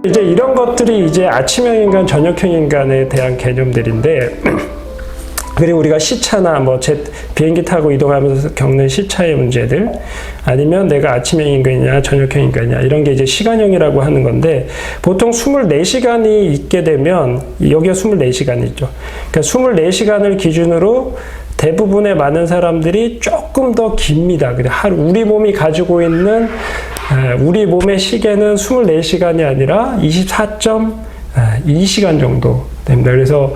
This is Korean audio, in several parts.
이제 이런 것들이 이제 아침형 인간, 저녁형 인간에 대한 개념들인데, 그리고 우리가 시차나 뭐 비행기 타고 이동하면서 겪는 시차의 문제들, 아니면 내가 아침형 인간이냐 저녁형 인간이냐 이런 게 이제 시간형이라고 하는 건데, 보통 24시간이 있게 되면 여기가 24시간이죠. 그러니까 24시간을 기준으로 대부분의 많은 사람들이 조금 더 깁니다. 우리 몸이 가지고 있는 우리 몸의 시계는 24시간이 아니라 24.2시간 정도 됩니다. 그래서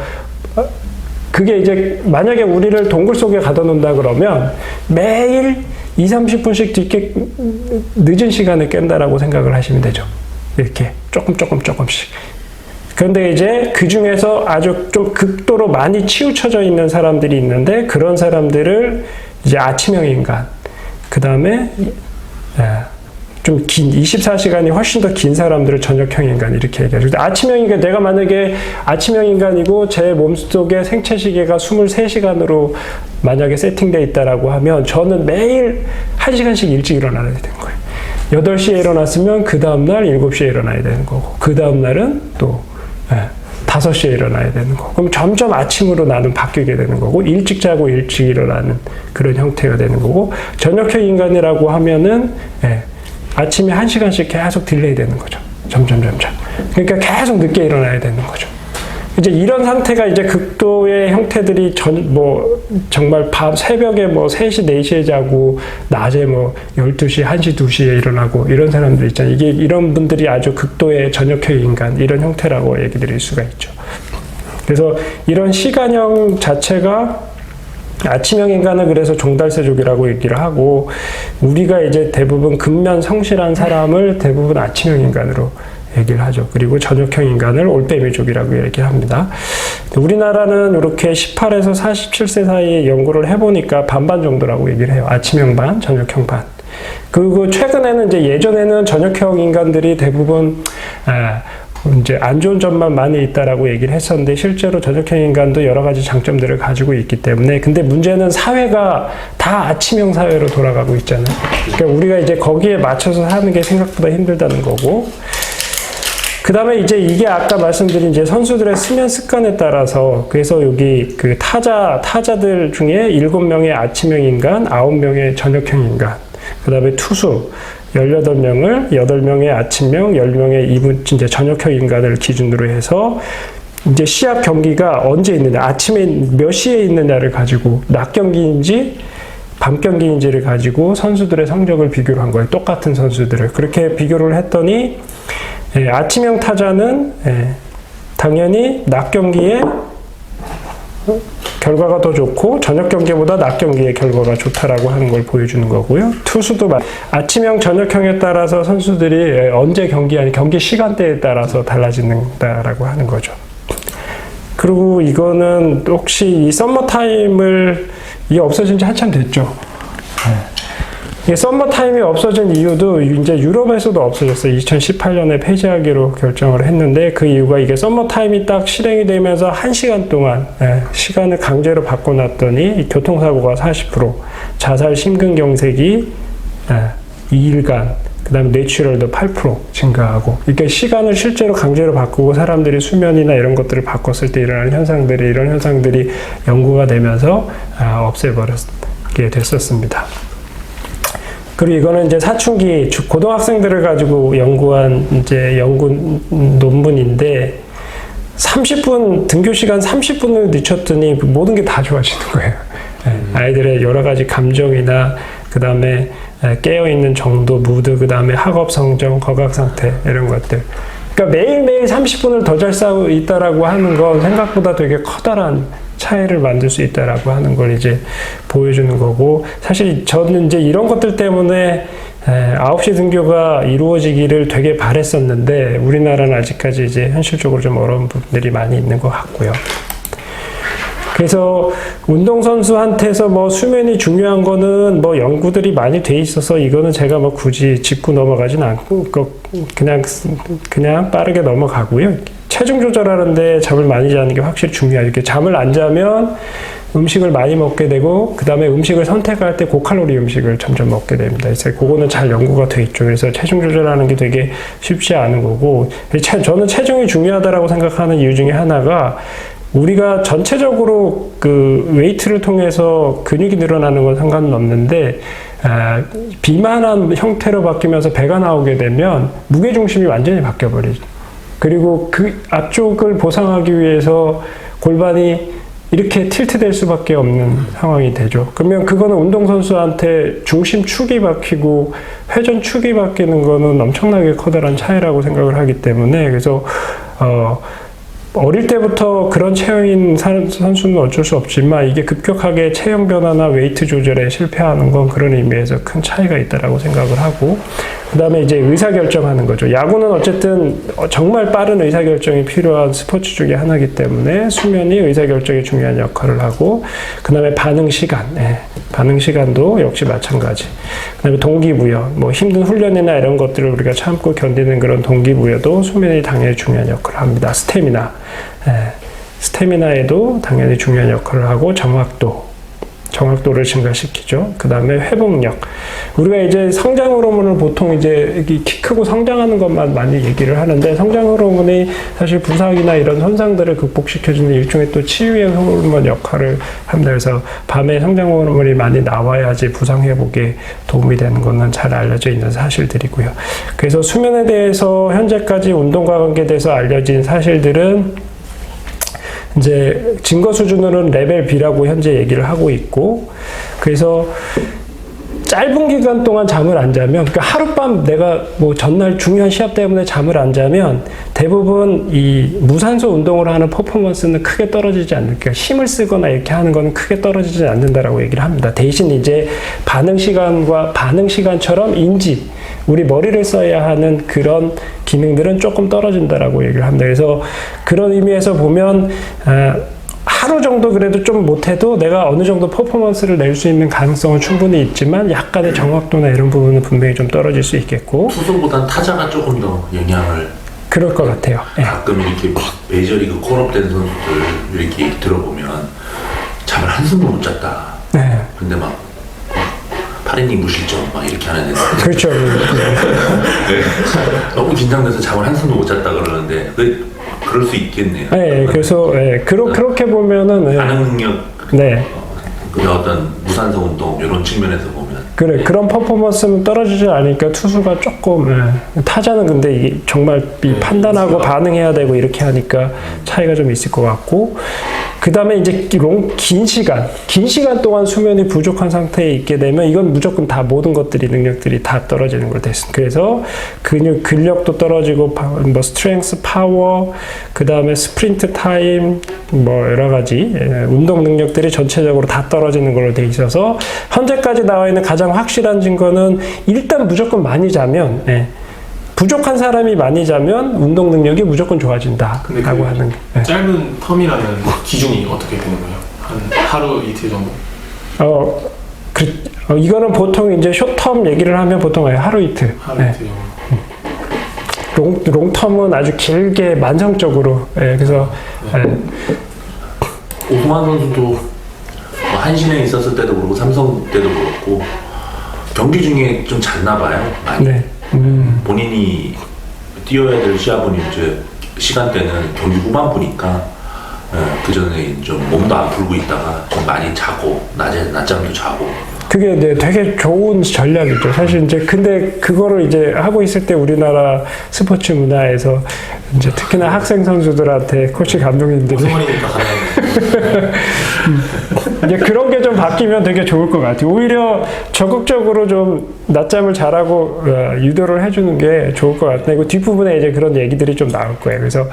그게 이제 만약에 우리를 동굴 속에 가둬 놓는다 그러면 매일 2-30분씩 뒤게 늦은 시간에 깬다라고 생각을 하시면 되죠. 이렇게 조금씩. 그런데 이제 그 중에서 아주 좀 극도로 많이 치우쳐져 있는 사람들이 있는데, 그런 사람들을 이제 아침형 인간, 그 다음에 좀 긴 24시간이 훨씬 더 긴 사람들을 저녁형 인간 이렇게 얘기하죠. 아침형 인간, 내가 만약에 아침형 인간이고 제 몸속에 생체 시계가 23시간으로 만약에 세팅되어 있다라고 하면 저는 매일 1시간씩 일찍 일어나야 되는 거예요. 8시에 일어났으면 그 다음날 7시에 일어나야 되는 거고, 그 다음날은 또 5시에 일어나야 되는 거고, 그럼 점점 아침으로 나는 바뀌게 되는 거고, 일찍 자고 일찍 일어나는 그런 형태가 되는 거고, 저녁형 인간이라고 하면은 아침에 1시간씩 계속 딜레이 되는 거죠. 점점. 그러니까 계속 늦게 일어나야 되는 거죠. 이제 이런 상태가 이제 극도의 형태들이 정말 새벽에 3시, 4시에 자고, 낮에 12시, 1시, 2시에 일어나고, 이런 사람들 있잖아요. 이런 분들이 아주 극도의 저녁형 인간, 이런 형태라고 얘기 드릴 수가 있죠. 그래서 이런 시간형 자체가 아침형 인간은 그래서 종달새족이라고 얘기를 하고, 우리가 이제 대부분 근면 성실한 사람을 대부분 아침형 인간으로 얘기를 하죠. 그리고 저녁형 인간을 올빼미족이라고 얘기를 합니다. 우리나라는 이렇게 18에서 47세 사이에 연구를 해보니까 반반 정도라고 얘기를 해요. 아침형 반, 저녁형 반. 그리고 최근에는 이제 예전에는 저녁형 인간들이 대부분 이제 안 좋은 점만 많이 있다라고 얘기를 했었는데, 실제로 저녁형 인간도 여러 가지 장점들을 가지고 있기 때문에, 근데 문제는 사회가 다 아침형 사회로 돌아가고 있잖아요. 그러니까 우리가 이제 거기에 맞춰서 사는 게 생각보다 힘들다는 거고, 그 다음에 이제 이게 아까 말씀드린 이제 선수들의 수면 습관에 따라서, 그래서 여기 그 타자들 중에 7명의 아침형 인간, 9명의 저녁형 인간, 그 다음에 투수 18명을 8명의 아침형, 10명의 이제 저녁형 인간을 기준으로 해서 이제 시합 경기가 언제 있느냐, 아침에 몇 시에 있느냐를 가지고, 낮 경기인지 밤 경기인지를 가지고 선수들의 성적을 비교를 한 거예요. 똑같은 선수들을. 그렇게 비교를 했더니 아침형 타자는 당연히 낮 경기에 결과가 더 좋고, 저녁 경기보다 낮 경기의 결과가 좋다라고 하는 걸 보여주는 거고요. 투수도 아침형, 저녁형에 따라서 선수들이 언제 경기하는 경기 시간대에 따라서 달라진다라고 하는 거죠. 그리고 이거는 혹시 이 썸머타임을 이게 없어진 지 한참 됐죠. 이 썸머타임이 없어진 이유도 이제 유럽에서도 없어졌어요. 2018년에 폐지하기로 결정을 했는데, 그 이유가 이게 썸머타임이 딱 실행이 되면서 1시간 동안 시간을 강제로 바꿔놨더니 교통사고가 40%, 자살 심근경색이 2일간, 그 다음에 뇌출혈도 8% 증가하고, 이렇게 시간을 실제로 강제로 바꾸고 사람들이 수면이나 이런 것들을 바꿨을 때 일어나는 현상들이, 이런 현상들이 연구가 되면서 없애버리게 됐었습니다. 그리고 이거는 이제 사춘기 고등학생들을 가지고 연구한 이제 연구 논문인데, 30분 등교 시간 30분을 늦췄더니 모든 게 다 좋아지는 거예요. 아이들의 여러 가지 감정이나, 그 다음에 깨어있는 정도, 무드, 그 다음에 학업 성적, 거각 상태, 이런 것들. 그러니까 매일매일 30분을 더 잘 싸고 있다라고 하는 건 생각보다 되게 커다란 차이를 만들 수 있다라고 하는 걸 이제 보여주는 거고, 사실 저는 이제 이런 것들 때문에 9시 등교가 이루어지기를 되게 바랬었는데, 우리나라는 아직까지 이제 현실적으로 좀 어려운 부분들이 많이 있는 것 같고요. 그래서 운동선수한테서 수면이 중요한 거는 연구들이 많이 돼 있어서 이거는 제가 굳이 짚고 넘어가진 않고, 그냥 빠르게 넘어가고요. 체중 조절하는데 잠을 많이 자는 게 확실히 중요해요. 이렇게 잠을 안 자면 음식을 많이 먹게 되고 그 다음에 음식을 선택할 때 고칼로리 음식을 점점 먹게 됩니다. 그래서 그거는 잘 연구가 돼 있죠. 그래서 체중 조절하는 게 되게 쉽지 않은 거고 저는 체중이 중요하다고 생각하는 이유 중에 하나가 우리가 전체적으로 그 웨이트를 통해서 근육이 늘어나는 건 상관은 없는데 비만한 형태로 바뀌면서 배가 나오게 되면 무게중심이 완전히 바뀌어버리죠. 그리고 그 앞쪽을 보상하기 위해서 골반이 이렇게 틸트될 수밖에 없는 상황이 되죠. 그러면 그거는 운동선수한테 중심축이 바뀌고 회전축이 바뀌는 거는 엄청나게 커다란 차이라고 생각을 하기 때문에 그래서 어릴 때부터 그런 체형인 선수는 어쩔 수 없지만 이게 급격하게 체형 변화나 웨이트 조절에 실패하는 건 그런 의미에서 큰 차이가 있다라고 생각을 하고 그 다음에 이제 의사결정하는 거죠. 야구는 어쨌든 정말 빠른 의사결정이 필요한 스포츠 중에 하나이기 때문에 수면이 의사결정에 중요한 역할을 하고 그 다음에 반응 시간, 반응 시간도 역시 마찬가지. 그 다음에 동기부여, 뭐 힘든 훈련이나 이런 것들을 우리가 참고 견디는 그런 동기부여도 수면이 당연히 중요한 역할을 합니다. 스태미나에도 당연히 중요한 역할을 하고 정확도를 증가시키죠. 그 다음에 회복력. 우리가 이제 성장 호르몬을 보통 이제 키 크고 성장하는 것만 많이 얘기를 하는데 성장 호르몬이 사실 부상이나 이런 손상들을 극복시켜주는 일종의 또 치유의 호르몬 역할을 합니다. 그래서 밤에 성장 호르몬이 많이 나와야지 부상 회복에 도움이 되는 것은 잘 알려져 있는 사실들이고요. 그래서 수면에 대해서 현재까지 운동과 관계돼서 알려진 사실들은 이제 증거 수준으로는 레벨 B라고 현재 얘기를 하고 있고 그래서 짧은 기간 동안 잠을 안 자면 그러니까 하룻밤 내가 뭐 전날 중요한 시합 때문에 잠을 안 자면 대부분 이 무산소 운동을 하는 퍼포먼스는 크게 떨어지지 않는 그러니까 힘을 쓰거나 이렇게 하는 거는 크게 떨어지지 않는다라고 얘기를 합니다. 대신 이제 반응 시간처럼 인지 우리 머리를 써야 하는 그런 기능들은 조금 떨어진다라고 얘기를 합니다. 그래서 그런 의미에서 보면 하루 정도 그래도 좀 못해도 내가 어느 정도 퍼포먼스를 낼 수 있는 가능성은 충분히 있지만 약간의 정확도나 이런 부분은 분명히 좀 떨어질 수 있겠고 투수보단 타자가 조금 더 영향을 그럴 것 같아요. 가끔 이렇게 메이저리그 콜업된 선수들 이렇게 들어보면 잠을 한숨도 못 잤다. 네. 근데 막 8이닝 무실점 막 이렇게 하는 애들. 그렇죠. 네. 너무 긴장돼서 잠을 한숨도 못 잤다 그러는데 그럴 수 있겠네요. 네, 그래서 그렇게 보면은 반응 능력, 그 어떤 무산소 운동 이런 측면에서 보면 그런 퍼포먼스는 떨어지지 않으니까 투수가 조금 타자는 근데 이게 정말 판단하고 반응해야 되고 이렇게 하니까 차이가 좀 있을 것 같고 그 다음에 이제 긴 시간 동안 수면이 부족한 상태에 있게 되면 이건 무조건 다 모든 것들이 능력들이 다 떨어지는 걸 됐습니다. 그래서 근력도 떨어지고 뭐 스트렝스, 파워, 그 다음에 스프린트 타임, 뭐 여러 가지 운동 능력들이 전체적으로 다 떨어지는 걸로 돼 있어서 현재까지 나와 있는 가장 확실한 증거는 일단 무조건 많이 자면 부족한 사람이 많이 자면 운동 능력이 무조건 좋아진다라고 하는 게. 짧은 텀이라는 기준이 어떻게 되는 거예요? 한 하루 이틀 정도? 이거는 보통 이제 숏텀 얘기를 하면 보통 하루 이틀. 이틀 정도. 롱텀은 아주 길게 만성적으로. 그래서 오승환 선수도 뭐 한신에 있었을 때도 그렇고 삼성 때도 그렇고 경기 중에 좀 잤나 봐요. 많이. 네. 본인이 뛰어야 될 시합은 이제 시간대는 경기 후반부니까 그 전에 좀 몸도 안 풀고 있다가 좀 많이 자고 낮잠도 자고. 그게 되게 좋은 전략이죠. 사실 이제 근데 그거를 이제 하고 있을 때 우리나라 스포츠 문화에서 이제 특히나 학생 선수들한테 코치 감독님들이 오승환이니까 가능해요. 이제 그런 게 좀 바뀌면 되게 좋을 것 같아요. 오히려 적극적으로 좀 낮잠을 잘하고 유도를 해주는 게 좋을 것 같아요. 그리고 뒷부분에 이제 그런 얘기들이 좀 나올 거예요. 그래서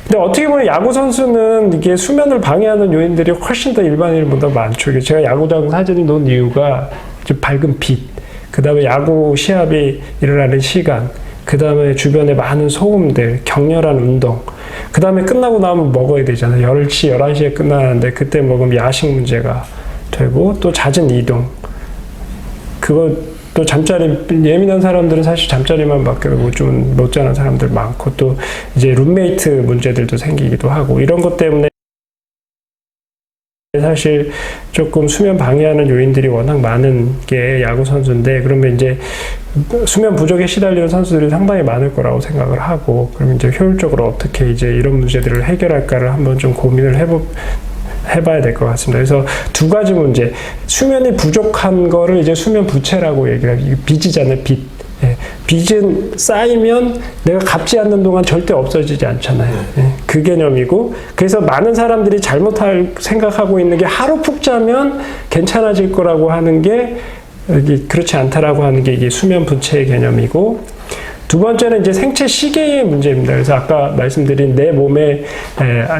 근데 어떻게 보면 야구 선수는 이게 수면을 방해하는 요인들이 훨씬 더 일반인보다 많죠. 제가 야구장 사진을 놓은 이유가 좀 밝은 빛, 그 다음에 야구 시합이 일어나는 시간, 그 다음에 주변에 많은 소음들, 격렬한 운동, 그 다음에 끝나고 나면 먹어야 되잖아요. 10시, 11시에 끝나는데 그때 먹으면 야식 문제가 되고 또 잦은 이동. 그거 또 잠자리, 예민한 사람들은 사실 잠자리만 밖에 못 자는 사람들 많고 또 이제 룸메이트 문제들도 생기기도 하고 이런 것 때문에 사실 조금 수면 방해하는 요인들이 워낙 많은 게 야구 선수인데, 그러면 이제 수면 부족에 시달리는 선수들이 상당히 많을 거라고 생각을 하고, 그럼 이제 효율적으로 어떻게 이제 이런 문제들을 해결할까를 한번 좀 고민을 해봐야 될 것 같습니다. 그래서 두 가지 문제. 수면이 부족한 거를 이제 수면 부채라고 얘기해요. 이게 빚이잖아요, 빚. 예, 빚은 쌓이면 내가 갚지 않는 동안 절대 없어지지 않잖아요. 예, 그 개념이고, 그래서 많은 사람들이 생각하고 있는 게 하루 푹 자면 괜찮아질 거라고 하는 게 그렇지 않다라고 하는 게 이게 수면 부채의 개념이고, 두 번째는 이제 생체 시계의 문제입니다. 그래서 아까 말씀드린 내 몸에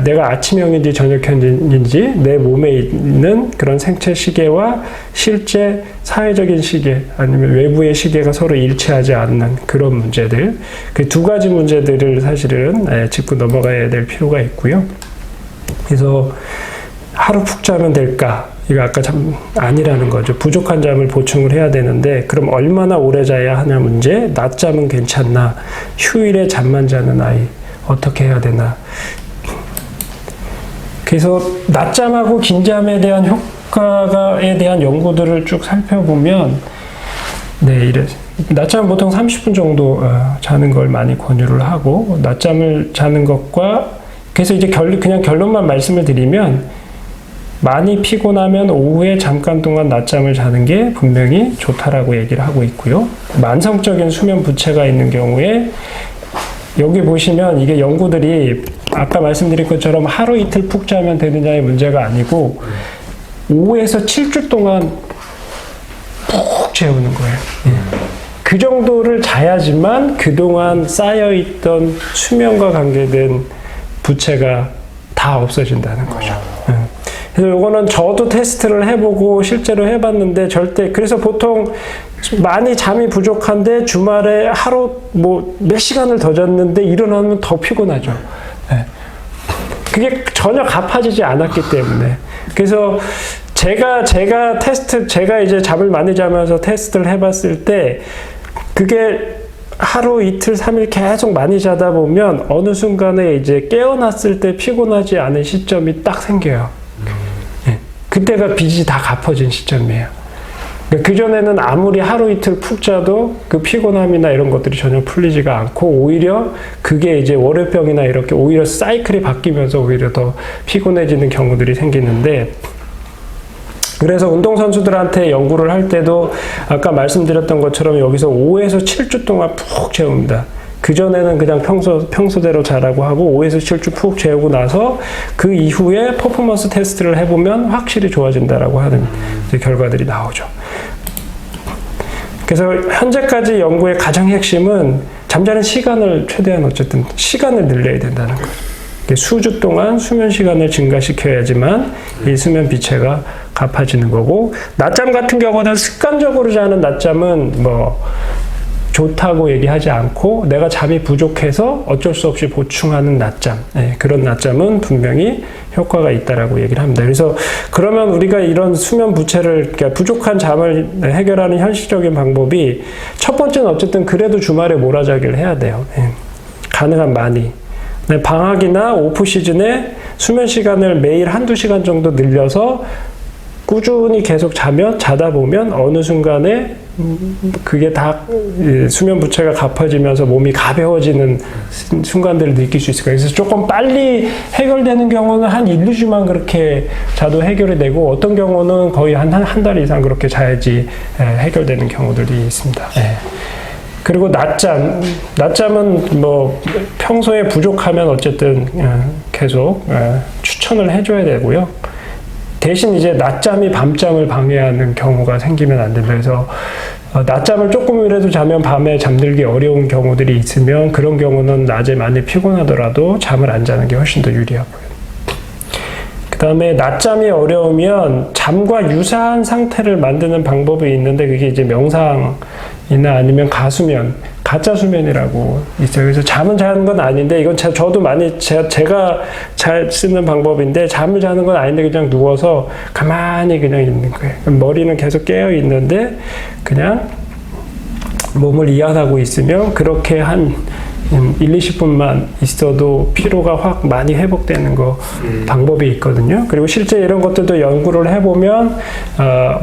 내가 아침형인지 저녁형인지 내 몸에 있는 그런 생체 시계와 실제 사회적인 시계 아니면 외부의 시계가 서로 일치하지 않는 그런 문제들, 그 두 가지 문제들을 사실은 짚고 넘어가야 될 필요가 있고요. 그래서 하루 푹 자면 될까? 이거 아까 참 아니라는 거죠. 부족한 잠을 보충을 해야 되는데, 그럼 얼마나 오래 자야 하냐 문제, 낮잠은 괜찮나, 휴일에 잠만 자는 아이 어떻게 해야 되나. 그래서 낮잠하고 긴잠에 대한 효과에 대한 연구들을 쭉 살펴보면, 낮잠은 보통 30분 정도 자는 걸 많이 권유를 하고, 낮잠을 자는 것과, 그래서 이제 그냥 결론만 말씀을 드리면, 많이 피곤하면 오후에 잠깐 동안 낮잠을 자는 게 분명히 좋다라고 얘기를 하고 있고요. 만성적인 수면 부채가 있는 경우에 여기 보시면 이게 연구들이 아까 말씀드린 것처럼 하루 이틀 푹 자면 되느냐의 문제가 아니고 5에서 7주 동안 푹 재우는 거예요. 그 정도를 자야지만 그동안 쌓여있던 수면과 관계된 부채가 다 없어진다는 거죠. 그래서 요거는 저도 테스트를 해보고 실제로 해봤는데 그래서 보통 많이 잠이 부족한데 주말에 하루 몇 시간을 더 잤는데 일어나면 더 피곤하죠. 그게 전혀 갚아지지 않았기 때문에. 그래서 제가 이제 잠을 많이 자면서 테스트를 해봤을 때 그게 하루 이틀 3일 계속 많이 자다 보면 어느 순간에 이제 깨어났을 때 피곤하지 않은 시점이 딱 생겨요. 그때가 빚이 다 갚아진 시점이에요. 그러니까 그전에는 아무리 하루 이틀 푹 자도 그 피곤함이나 이런 것들이 전혀 풀리지가 않고 오히려 그게 이제 월요병이나 이렇게 오히려 사이클이 바뀌면서 오히려 더 피곤해지는 경우들이 생기는데, 그래서 운동선수들한테 연구를 할 때도 아까 말씀드렸던 것처럼 여기서 5에서 7주 동안 푹 재웁니다. 그전에는 그냥 평소대로 자라고 하고 5에서 7주 푹 재우고 나서 그 이후에 퍼포먼스 테스트를 해보면 확실히 좋아진다라고 하는 결과들이 나오죠. 그래서 현재까지 연구의 가장 핵심은 잠자는 시간을 최대한 어쨌든 시간을 늘려야 된다는 거예요. 수주 동안 수면 시간을 증가시켜야지만 이 수면 비체가 갚아지는 거고, 낮잠 같은 경우는 습관적으로 자는 낮잠은 좋다고 얘기하지 않고 내가 잠이 부족해서 어쩔 수 없이 보충하는 낮잠, 그런 낮잠은 분명히 효과가 있다라고 얘기를 합니다. 그래서 그러면 우리가 이런 수면 부채를, 그러니까 부족한 잠을 해결하는 현실적인 방법이 첫 번째는 어쨌든 그래도 주말에 몰아자기를 해야 돼요. 가능한 많이. 방학이나 오프 시즌에 수면 시간을 매일 한두 시간 정도 늘려서 꾸준히 계속 자다 보면 어느 순간에 그게 다 수면 부채가 갚아지면서 몸이 가벼워지는 순간들을 느낄 수 있을 거예요. 그래서 조금 빨리 해결되는 경우는 한 1, 2주만 그렇게 자도 해결이 되고, 어떤 경우는 거의 한 달 이상 그렇게 자야지 해결되는 경우들이 있습니다. 그리고 낮잠은 평소에 부족하면 어쨌든 계속 추천을 해줘야 되고요. 대신 이제 낮잠이 밤잠을 방해하는 경우가 생기면 안 된다. 그래서 낮잠을 조금이라도 자면 밤에 잠들기 어려운 경우들이 있으면 그런 경우는 낮에 많이 피곤하더라도 잠을 안 자는 게 훨씬 더 유리하고요. 그 다음에 낮잠이 어려우면 잠과 유사한 상태를 만드는 방법이 있는데, 그게 이제 명상이나 아니면 가짜 수면이라고 있어요. 그래서 잠은 자는 건 아닌데, 이건 저도 많이 제가 잘 쓰는 방법인데, 잠을 자는 건 아닌데 그냥 누워서 가만히 그냥 있는 거예요. 머리는 계속 깨어 있는데 그냥 몸을 이완하고 있으면 그렇게 한 1, 20분만 있어도 피로가 확 많이 회복되는 거 방법이 있거든요. 그리고 실제 이런 것들도 연구를 해보면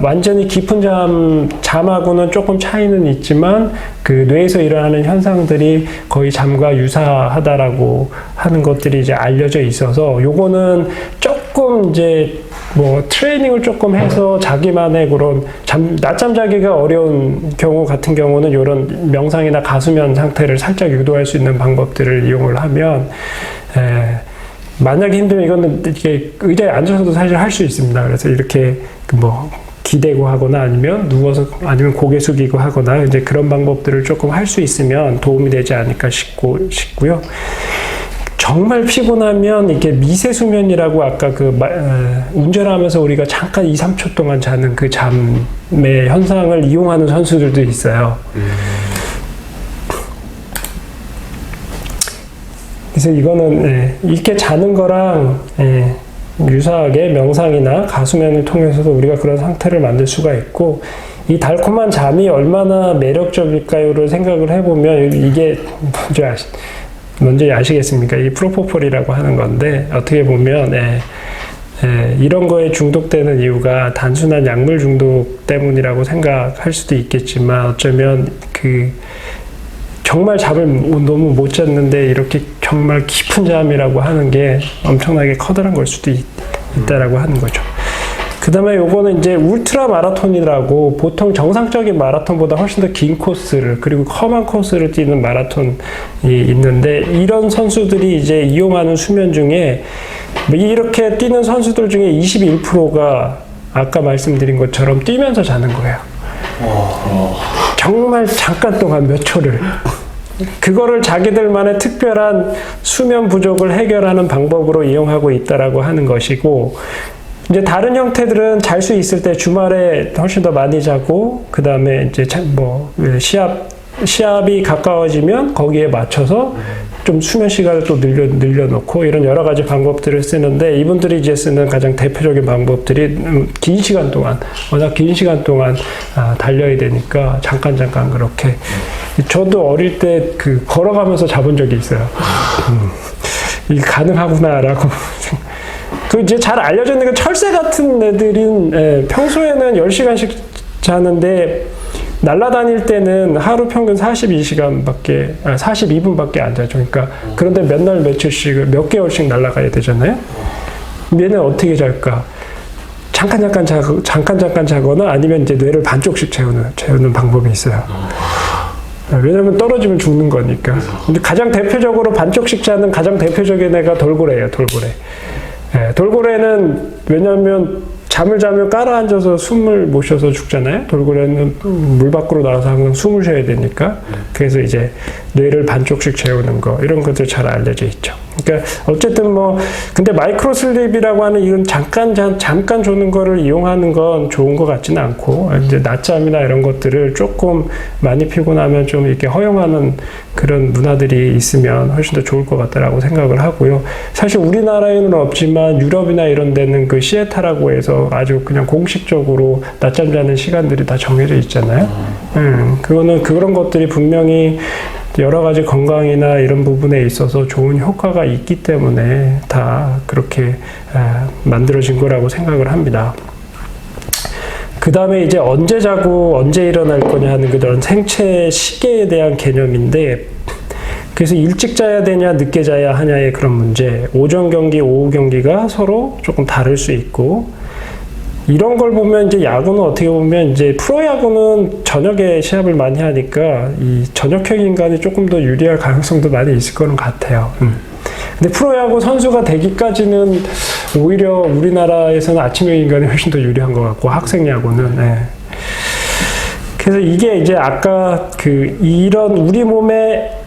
완전히 깊은 잠하고는 조금 차이는 있지만 그 뇌에서 일어나는 현상들이 거의 잠과 유사하다라고 하는 것들이 이제 알려져 있어서 요거는 조금 이제 뭐 트레이닝을 조금 해서 자기만의 그런 낮잠 자기가 어려운 경우 같은 경우는 이런 명상이나 가수면 상태를 살짝 유도할 수 있는 방법들을 이용을 하면 만약에 힘들면 이거는 이렇게 의자에 앉아서도 사실 할 수 있습니다. 그래서 이렇게 뭐 기대고 하거나 아니면 누워서 아니면 고개 숙이고 하거나 이제 그런 방법들을 조금 할 수 있으면 도움이 되지 않을까 싶고요. 정말 피곤하면 이게 미세 수면이라고 아까 운전하면서 우리가 잠깐 2, 3초 동안 자는 그 잠의 현상을 이용하는 선수들도 있어요. 그래서 이거는 이렇게 자는 거랑 유사하게 명상이나 가수면을 통해서도 우리가 그런 상태를 만들 수가 있고 이 달콤한 잠이 얼마나 매력적일까요를 생각을 해보면 이게 먼저 아시겠습니까? 이 프로포폴이라고 하는 건데 어떻게 보면 이런 거에 중독되는 이유가 단순한 약물 중독 때문이라고 생각할 수도 있겠지만 어쩌면 정말 잠을 너무 못 잤는데 이렇게 정말 깊은 잠이라고 하는 게 엄청나게 커다란 걸 수도 있다라고 하는 거죠. 그 다음에 요거는 이제 울트라 마라톤이라고 보통 정상적인 마라톤보다 훨씬 더 긴 코스를 그리고 험한 코스를 뛰는 마라톤이 있는데 이런 선수들이 이제 이용하는 수면 중에 이렇게 뛰는 선수들 중에 21%가 아까 말씀드린 것처럼 뛰면서 자는 거예요. 정말 잠깐 동안 몇 초를. 그거를 자기들만의 특별한 수면 부족을 해결하는 방법으로 이용하고 있다라고 하는 것이고 이제 다른 형태들은 잘 수 있을 때 주말에 훨씬 더 많이 자고 그 다음에 이제 시합이 가까워지면 거기에 맞춰서 좀 수면 시간을 또 늘려놓고 이런 여러 가지 방법들을 쓰는데 이분들이 이제 쓰는 가장 대표적인 방법들이 워낙 긴 시간 동안 달려야 되니까 잠깐 그렇게 저도 어릴 때 걸어가면서 자본 적이 있어요. 이게 가능하구나라고. 이제 잘 알려져 있는 게 철새 같은 애들인 평소에는 10시간씩 자는데 날아다닐 때는 하루 평균 42분밖에 안 자죠. 그러니까 그런데 몇 날 며칠씩 몇 개월씩 날아가야 되잖아요. 얘는 어떻게 잘까? 잠깐 자거나 아니면 이제 뇌를 반쪽씩 재우는 방법이 있어요. 왜냐면 떨어지면 죽는 거니까. 근데 가장 대표적으로 반쪽씩 자는 가장 대표적인 애가 돌고래예요. 돌고래는 왜냐하면 잠을 자면 깔아앉아서 숨을 못 쉬어서 죽잖아요. 돌고래는 물 밖으로 나와서 항상 숨을 쉬어야 되니까. 그래서 이제 뇌를 반쪽씩 재우는 거 이런 것들 잘 알려져 있죠. 그러니까 어쨌든 근데 마이크로 슬립이라고 하는 이런 잠깐 조는 거를 이용하는 건 좋은 것 같지는 않고 이제 낮잠이나 이런 것들을 조금 많이 피곤하면 좀 이렇게 허용하는 그런 문화들이 있으면 훨씬 더 좋을 것 같다라고 생각을 하고요. 사실 우리나라에는 없지만 유럽이나 이런 데는 시에타라고 해서 아주 그냥 공식적으로 낮잠 자는 시간들이 다 정해져 있잖아요. 그거는 그런 것들이 분명히 여러 가지 건강이나 이런 부분에 있어서 좋은 효과가 있기 때문에 다 그렇게 만들어진 거라고 생각을 합니다. 그 다음에 이제 언제 자고 언제 일어날 거냐 하는 그런 생체 시계에 대한 개념인데 그래서 일찍 자야 되냐 늦게 자야 하냐의 그런 문제 오전 경기, 오후 경기가 서로 조금 다를 수 있고 이런 걸 보면 이제 야구는 어떻게 보면 이제 프로야구는 저녁에 시합을 많이 하니까 이 저녁형 인간이 조금 더 유리할 가능성도 많이 있을 거는 같아요. 근데 프로야구 선수가 되기까지는 오히려 우리나라에서는 아침형 인간이 훨씬 더 유리한 것 같고 학생야구는 그래서 이게 이제 아까 이런 우리 몸에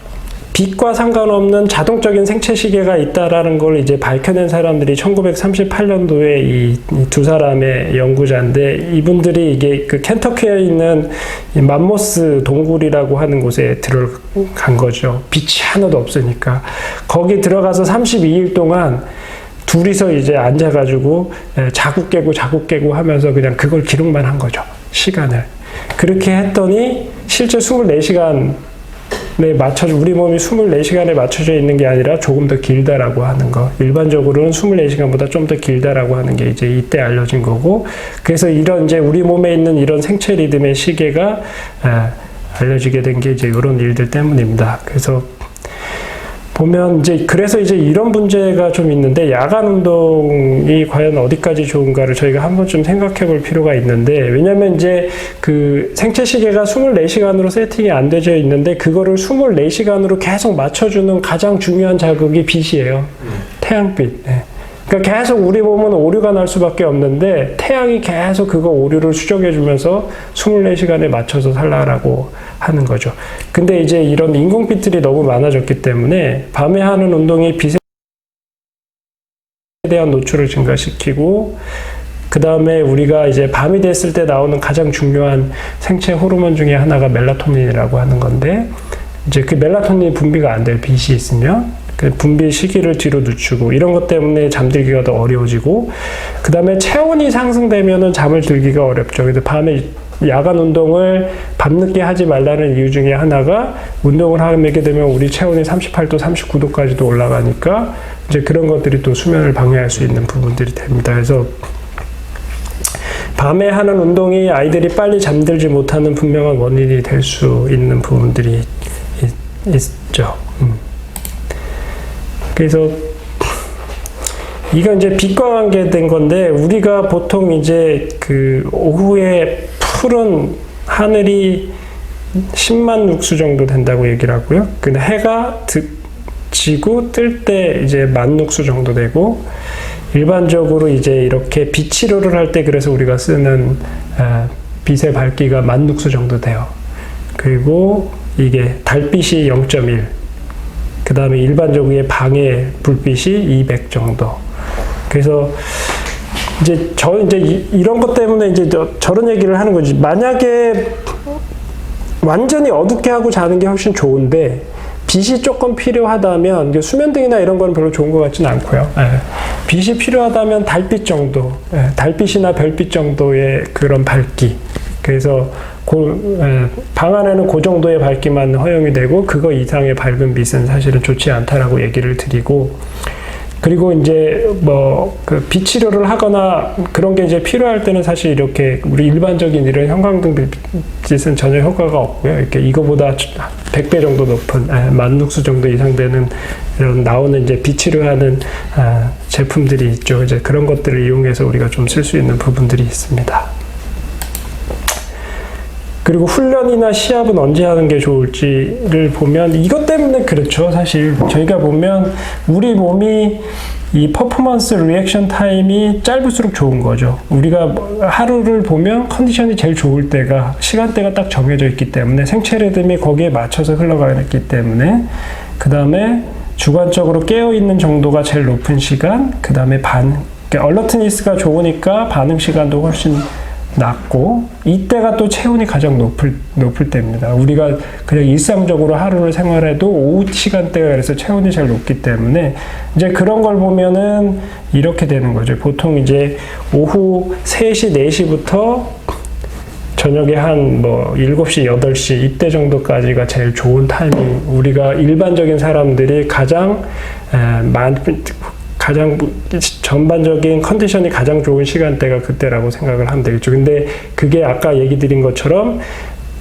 빛과 상관없는 자동적인 생체 시계가 있다라는 걸 이제 밝혀낸 사람들이 1938년도에 이 두 사람의 연구자인데 이분들이 이게 켄터키에 있는 맘모스 동굴이라고 하는 곳에 들어간 거죠. 빛이 하나도 없으니까. 거기 들어가서 32일 동안 둘이서 이제 앉아가지고 자국 깨고 하면서 그냥 그걸 기록만 한 거죠. 시간을. 그렇게 했더니 실제 24시간 우리 몸이 24시간에 맞춰져 있는 게 아니라 조금 더 길다라고 하는 거. 일반적으로는 24시간보다 좀 더 길다라고 하는 게 이제 이때 알려진 거고, 그래서 이런 이제 우리 몸에 있는 이런 생체 리듬의 시계가 알려지게 된 게 이제 이런 일들 때문입니다. 그래서 보면 그래서 이런 문제가 좀 있는데, 야간 운동이 과연 어디까지 좋은가를 저희가 한 번쯤 생각해 볼 필요가 있는데, 왜냐면 그 생체 시계가 24시간으로 세팅이 안 되어 있는데, 그거를 24시간으로 계속 맞춰주는 가장 중요한 자극이 빛이에요. 태양빛. 네. 그러니까 계속 우리 몸은 오류가 날 수밖에 없는데, 태양이 계속 그거 오류를 수정해주면서 24시간에 맞춰서 살라라고 하는 거죠. 근데 이런 인공빛들이 너무 많아졌기 때문에 밤에 하는 운동이 빛에 대한 노출을 증가시키고, 그 다음에 우리가 밤이 됐을 때 나오는 가장 중요한 생체 호르몬 중에 하나가 멜라토닌이라고 하는 건데, 그 멜라토닌 분비가 안 돼요. 빛이 있으면. 그 분비 시기를 뒤로 늦추고, 이런 것 때문에 잠들기가 더 어려워지고, 그 다음에 체온이 상승되면은 잠을 들기가 어렵죠. 그래서 밤에 야간 운동을 밤늦게 하지 말라는 이유 중에 하나가, 운동을 하게 되면 우리 체온이 38도, 39도까지도 올라가니까 그런 것들이 또 수면을 방해할 수 있는 부분들이 됩니다. 그래서 밤에 하는 운동이 아이들이 빨리 잠들지 못하는 분명한 원인이 될 수 있는 부분들이 있죠. 그래서 이건 빛과 관계된 건데, 우리가 보통 그 오후에 푸른 하늘이 10만 룩스 정도 된다고 얘기를 하고요. 근데 해가 지고 뜰 때 1만 룩스 정도 되고, 일반적으로 이렇게 빛 치료를 할 때 그래서 우리가 쓰는 빛의 밝기가 1만 룩스 정도 돼요. 그리고 이게 달빛이 0.1, 그 다음에 일반적으로 방의 불빛이 200 정도. 그래서 이런 것 때문에 저런 얘기를 하는 거지. 만약에 완전히 어둡게 하고 자는 게 훨씬 좋은데, 빛이 조금 필요하다면, 수면등이나 이런 거는 별로 좋은 것 같지는 않고요. 빛이 필요하다면 달빛 정도, 달빛이나 별빛 정도의 그런 밝기. 그래서 방 안에는 그 정도의 밝기만 허용이 되고, 그거 이상의 밝은 빛은 사실은 좋지 않다라고 얘기를 드리고, 그리고 그 빛 치료를 하거나 그런 게 필요할 때는 사실 이렇게 우리 일반적인 이런 형광등 빛은 전혀 효과가 없고요. 이렇게 이거보다 100배 정도 높은 1만 룩스 정도 이상 되는 이런 나오는 빛 치료하는 제품들이 있죠. 그런 것들을 이용해서 우리가 좀 쓸 수 있는 부분들이 있습니다. 그리고 훈련이나 시합은 언제 하는 게 좋을지를 보면, 이것 때문에 그렇죠. 사실 저희가 보면 우리 몸이 이 퍼포먼스 리액션 타임이 짧을수록 좋은 거죠. 우리가 하루를 보면 컨디션이 제일 좋을 때가, 시간대가 딱 정해져 있기 때문에, 생체 리듬이 거기에 맞춰서 흘러가기 때문에, 그 다음에 주관적으로 깨어있는 정도가 제일 높은 시간, 그 다음에 얼러트니스가 좋으니까 반응 시간도 훨씬 낮고, 이때가 또 체온이 가장 높을 때입니다. 우리가 그냥 일상적으로 하루를 생활해도 오후 시간대가 그래서 체온이 제일 높기 때문에, 그런 걸 보면은 이렇게 되는 거죠. 보통 오후 3시, 4시부터 저녁에 한 7시, 8시 이때 정도까지가 제일 좋은 타이밍. 우리가 일반적인 사람들이 가장 전반적인 컨디션이 가장 좋은 시간대가 그때라고 생각을 하면 되겠죠. 근데 그게 아까 얘기 드린 것처럼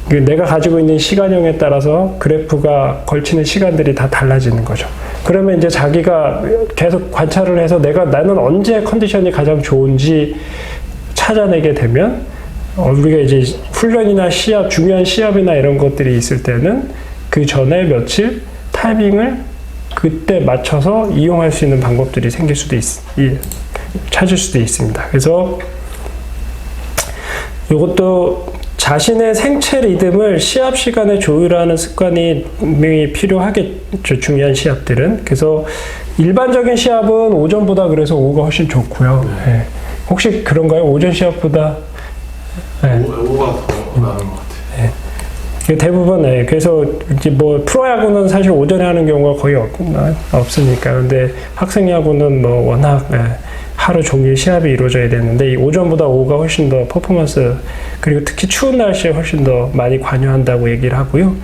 내가 가지고 있는 시간형에 따라서 그래프가 걸치는 시간들이 다 달라지는 거죠. 그러면 자기가 계속 관찰을 해서 나는 언제 컨디션이 가장 좋은지 찾아내게 되면, 우리가 훈련이나 시합, 중요한 시합이나 이런 것들이 있을 때는 그 전에 며칠 타이밍을 그때 맞춰서 이용할 수 있는 방법들이 찾을 수도 있습니다. 그래서 이것도 자신의 생체 리듬을 시합 시간에 조율하는 습관이 분명히 필요하겠죠. 중요한 시합들은. 그래서 일반적인 시합은 오전보다 그래서 오후가 훨씬 좋고요. 네. 혹시 그런가요? 오전 시합보다? 네. 오후가 더 나은 것 같아요. 네. 대부분, 그래서 프로야구는 사실 오전에 하는 경우가 거의 없으니까. 근데 학생야구는 워낙 하루 종일 시합이 이루어져야 되는데, 이 오전보다 오후가 훨씬 더 퍼포먼스, 그리고 특히 추운 날씨에 훨씬 더 많이 관여한다고 얘기를 하고요.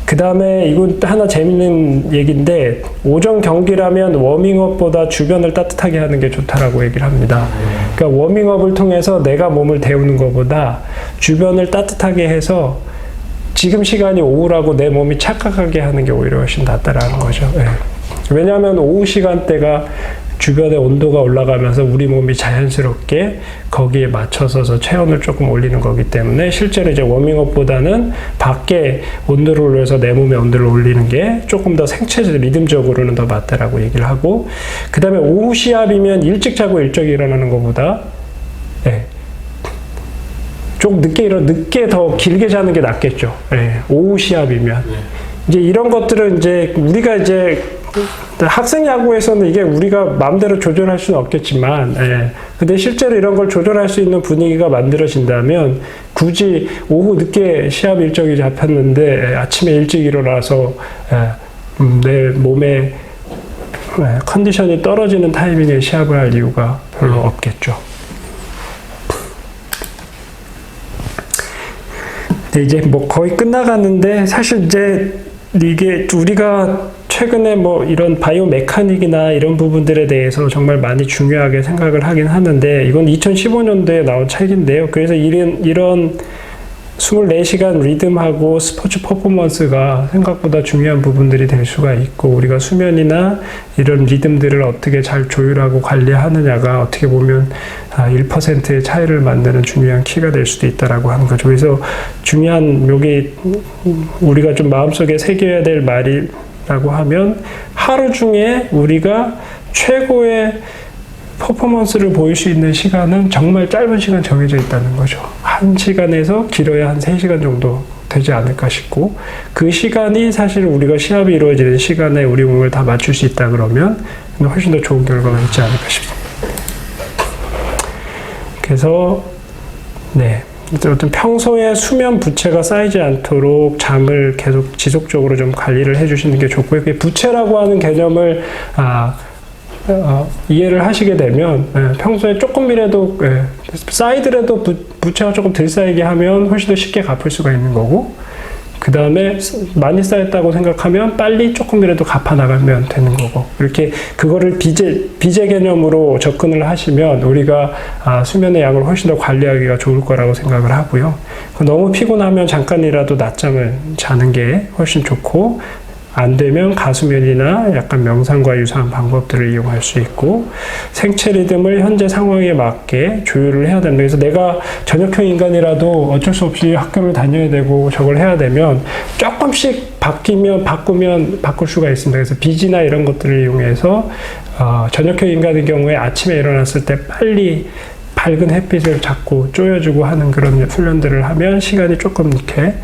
그 다음에 이건 하나 재밌는 얘기인데 오전 경기라면 워밍업보다 주변을 따뜻하게 하는 게 좋다라고 얘기를 합니다. 그러니까 워밍업을 통해서 내가 몸을 데우는 것보다 주변을 따뜻하게 해서 지금 시간이 오후라고 내 몸이 착각하게 하는 게 오히려 훨씬 낫다라는 거죠. 예. 왜냐하면 오후 시간대가 주변의 온도가 올라가면서 우리 몸이 자연스럽게 거기에 맞춰서 체온을 조금 올리는 거기 때문에 실제로 이제 워밍업보다는 밖에 온도를 올려서 내 몸의 온도를 올리는 게 조금 더 생체적 리듬적으로는 더 맞다라고 얘기를 하고, 그 다음에 오후 시합이면 일찍 자고 일찍 일어나는 것보다 예, 좀 늦게 더 길게 자는 게 낫겠죠. 예, 오후 시합이면. 이제 이런 것들은 이제 우리가 이제 학생 야구에서는 이게 우리가 마음대로 조절할 수는 없겠지만, 예. 근데 실제로 이런 걸 조절할 수 있는 분위기가 만들어진다면 굳이 오후 늦게 시합 일정이 잡혔는데 아침에 일찍 일어나서 내 몸의 컨디션이 떨어지는 타이밍에 시합을 할 이유가 별로 없겠죠. 근데 이제 뭐 거의 끝나가는데 사실 이제 이게 우리가 최근에 뭐 이런 바이오 메카닉이나 이런 부분들에 대해서 정말 많이 중요하게 생각을 하긴 하는데 이건 2015년도에 나온 책인데요. 그래서 이런 24시간 리듬하고 스포츠 퍼포먼스가 생각보다 중요한 부분들이 될 수가 있고, 우리가 수면이나 이런 리듬들을 어떻게 잘 조율하고 관리하느냐가 어떻게 보면 1%의 차이를 만드는 중요한 키가 될 수도 있다라고 하는 거죠. 그래서 중요한 여기 우리가 좀 마음속에 새겨야 될 말이라고 하면, 하루 중에 우리가 최고의 퍼포먼스를 보일 수 있는 시간은 정말 짧은 시간 정해져 있다는 거죠. 1시간에서 길어야 한 3시간 정도 되지 않을까 싶고, 그 시간이 사실 우리가 시합이 이루어지는 시간에 우리 몸을 다 맞출 수 있다 그러면 훨씬 더 좋은 결과가 있지 않을까 싶습니다. 그래서 네, 어떤 평소에 수면 부채가 쌓이지 않도록 잠을 계속 지속적으로 좀 관리를 해주시는 게 좋고요. 부채라고 하는 개념을 이해를 하시게 되면 평소에 조금이라도 쌓이더라도 부채가 조금 덜 쌓이게 하면 훨씬 더 쉽게 갚을 수가 있는 거고, 그 다음에 많이 쌓였다고 생각하면 빨리 조금이라도 갚아 나가면 되는 거고, 이렇게 그거를 비제 개념으로 접근을 하시면 우리가 수면의 양을 훨씬 더 관리하기가 좋을 거라고 생각을 하고요. 너무 피곤하면 잠깐이라도 낮잠을 자는 게 훨씬 좋고, 안 되면 가수면이나 약간 명상과 유사한 방법들을 이용할 수 있고, 생체 리듬을 현재 상황에 맞게 조율을 해야 됩니다. 그래서 내가 저녁형 인간이라도 어쩔 수 없이 학교를 다녀야 되고 저걸 해야 되면 조금씩 바꿀 수가 있습니다. 그래서 비지나 이런 것들을 이용해서 저녁형 인간의 경우에 아침에 일어났을 때 빨리 밝은 햇빛을 자꾸 쪼여주고 하는 그런 훈련들을 하면 시간이 조금 이렇게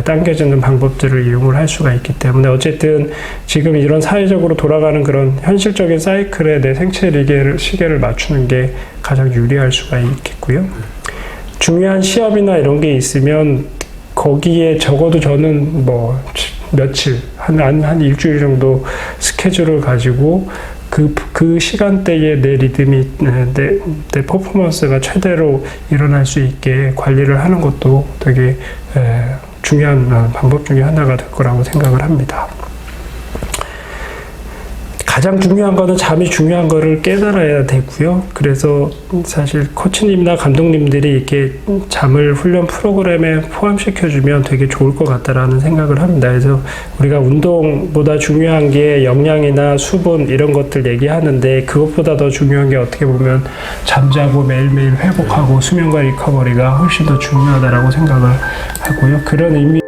당겨지는 방법들을 이용을 할 수가 있기 때문에, 어쨌든 지금 이런 사회적으로 돌아가는 그런 현실적인 사이클에 내 생체 시계를 맞추는 게 가장 유리할 수가 있겠고요. 중요한 시합이나 이런 게 있으면 거기에 적어도 저는 뭐 며칠, 한 일주일 정도 스케줄을 가지고 그 시간대에 내 리듬이, 내 퍼포먼스가 최대로 일어날 수 있게 관리를 하는 것도 되게 중요한 방법 중에 하나가 될 거라고 생각을 합니다. 가장 중요한 거는 잠이 중요한 거를 깨달아야 되고요. 그래서 사실 코치님이나 감독님들이 이렇게 잠을 훈련 프로그램에 포함시켜주면 되게 좋을 것 같다라는 생각을 합니다. 그래서 우리가 운동보다 중요한 게 영양이나 수분 이런 것들 얘기하는데, 그것보다 더 중요한 게 어떻게 보면 잠자고 매일매일 회복하고 수면과 리커버리가 훨씬 더 중요하다라고 생각을 하고요. 그런 의미